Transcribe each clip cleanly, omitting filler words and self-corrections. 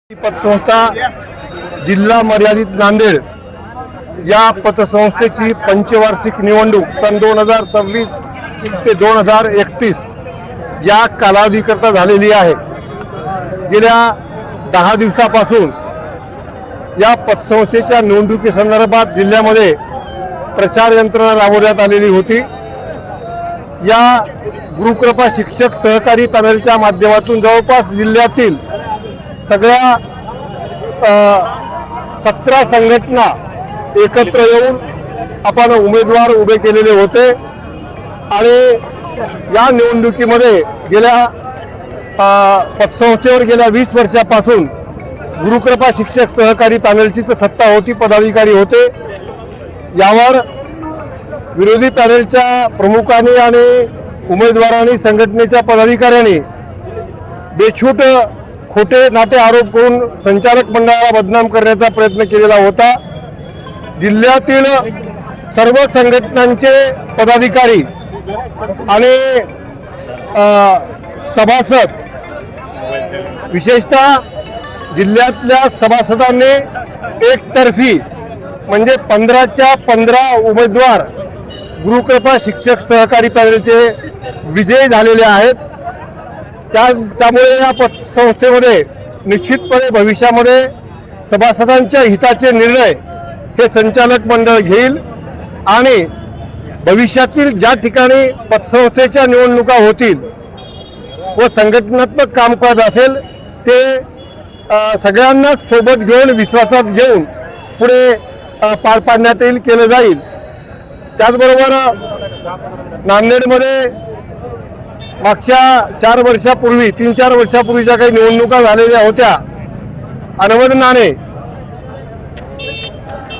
पतसंस्था जिल्हा मर्यादित नांदेड या पतसंस्थेची पंचवार्षिक निवडणूक सन 2026 ते 2031 या कालावधीकरता झालेली आहे। गेल्या 10 दिवसापासून या पतसंस्थेच्या निवडणुकीसंदर्भात जिल्ह्यामध्ये प्रचार यंत्रणा राबवण्यात आलेली होती। या गुरुकृपा शिक्षक सहकारी पॅनलच्या माध्यमातून जवळपास जिल्ह्यातील सगळ्या 17 संघटना एकत्र येऊन आपण उमेदवार उभे केलेले होते आणि या निवडणुकीमध्ये गेल्या पतसंस्थेवर गेल्या 20 वर्षापासून गुरुकृपा शिक्षक सहकारी पॅनलचीच सत्ता होती, पदाधिकारी होते। यावर विरोधी पॅनलच्या प्रमुखांनी आणि उमेदवारांनी संघटनेच्या पदाधिकाऱ्यांनी बेछूट खोटे नाटे आरोप करून संचालक मंडळाला बदनाम करण्याचा प्रयत्न केलेला होता। जिल्ह्यातील सर्व संघटनांचे पदाधिकारी आणि सभासद, विशेषतः जिल्ह्यातल्या सभासदांनी एकतर्फी म्हणजे 15च्या 15 उमेदवार गुरुकृपा शिक्षक सहकारी पॅनलचे विजयी झालेले आहेत। त्यामुळे या पतसंस्थेमध्ये निश्चितपणे भविष्यामध्ये सभासदांच्या हिताचे निर्णय हे संचालक मंडळ घेईल आणि भविष्यातील ज्या ठिकाणी पतसंस्थेच्या निवडणुका होतील व संघटनात्मक कामकाज असेल ते सगळ्यांना सोबत घेऊन विश्वासात घेऊन पुढे पार पाडण्यात येईल, केलं जाईल। त्याचबरोबर नांदेडमध्ये मागच्या 4 वर्षापूर्वी 3-4 वर्षापूर्वीच्या काही निवडणुका झालेल्या होत्या। अनवधनाने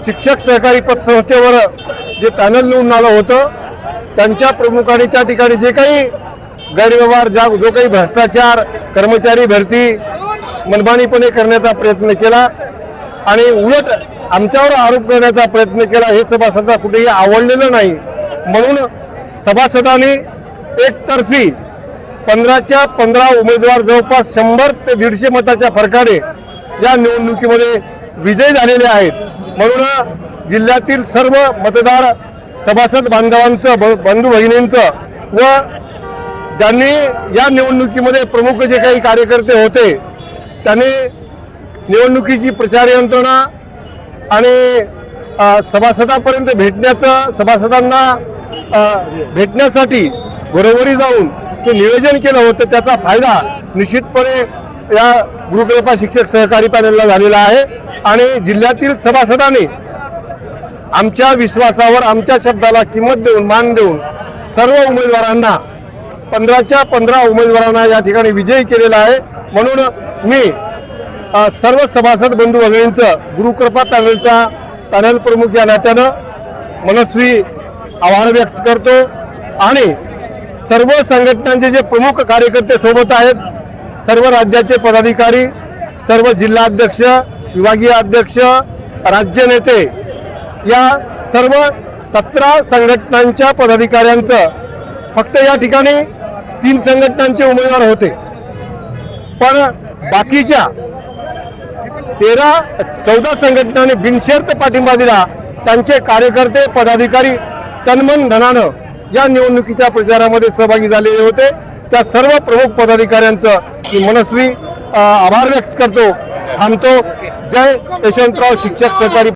शिक्षक सहकारी पतसंस्थेवर जे पॅनल निवडून आलं होतं त्यांच्या प्रमुखांनी त्या ठिकाणी जे काही गैरव्यवहार, जो काही भ्रष्टाचार, कर्मचारी भरती मनमानीपणे करण्याचा प्रयत्न केला आणि उलट आमच्यावर आरोप करण्याचा प्रयत्न केला, हे सभासदांना कुठेही आवडलेलं नाही। म्हणून सभासदांनी एकतर्फी 15च्या 15 उमेदवार जवळपास 100 ते 150 मताच्या फरकाने या निवडणुकीमध्ये विजयी झालेले आहेत। म्हणून जिल्ह्यातील सर्व मतदार सभासद बांधवांचं, बंधू भगिनींचं व ज्यांनी या निवडणुकीमध्ये प्रमुख जे काही कार्यकर्ते होते त्यांनी निवडणुकीची प्रचार यंत्रणा आणि सभासदांपर्यंत सभासदांना भेटण्यासाठी घरोघरी जाऊन ते नियोजन केलं होतं, त्याचा फायदा निश्चितपणे या गुरुकृपा शिक्षक सहकारी पॅनलला झालेला आहे। आणि जिल्ह्यातील सभासदांनी आमच्या विश्वासावर, आमच्या शब्दाला किंमत देऊन, मान देऊन सर्व उमेदवारांना 15च्या 15 उमेदवारांना या ठिकाणी विजयी केलेला आहे। म्हणून मी सर्व सभासद बंधू भगिनींचं गुरुकृपा पॅनलचा पॅनल प्रमुख या नात्यानं मनस्वी आभार व्यक्त करतो आणि सर्व संघटनांचे जे प्रमुख कार्यकर्ते सोबत आहेत, सर्व राज्याचे पदाधिकारी, सर्व जिल्हाध्यक्ष, विभागीय अध्यक्ष, राज्य नेते, या सर्व 17 संघटनांच्या पदाधिकाऱ्यांचं फक्त या ठिकाणी 3 संघटनांचे उमेदवार होते, पण बाकीच्या 14 संघटनांनी बिनशर्त पाठिंबा दिला। त्यांचे कार्यकर्ते, पदाधिकारी तनमन धनानं या निवडणुकीच्या प्रचारामध्ये सहभागी झालेले होते। त्या सर्व प्रमुख पदाधिकाऱ्यांचं मी मनस्वी आभार व्यक्त करतो, थांबतो। जय यशवंतराव शिक्षक सहकारी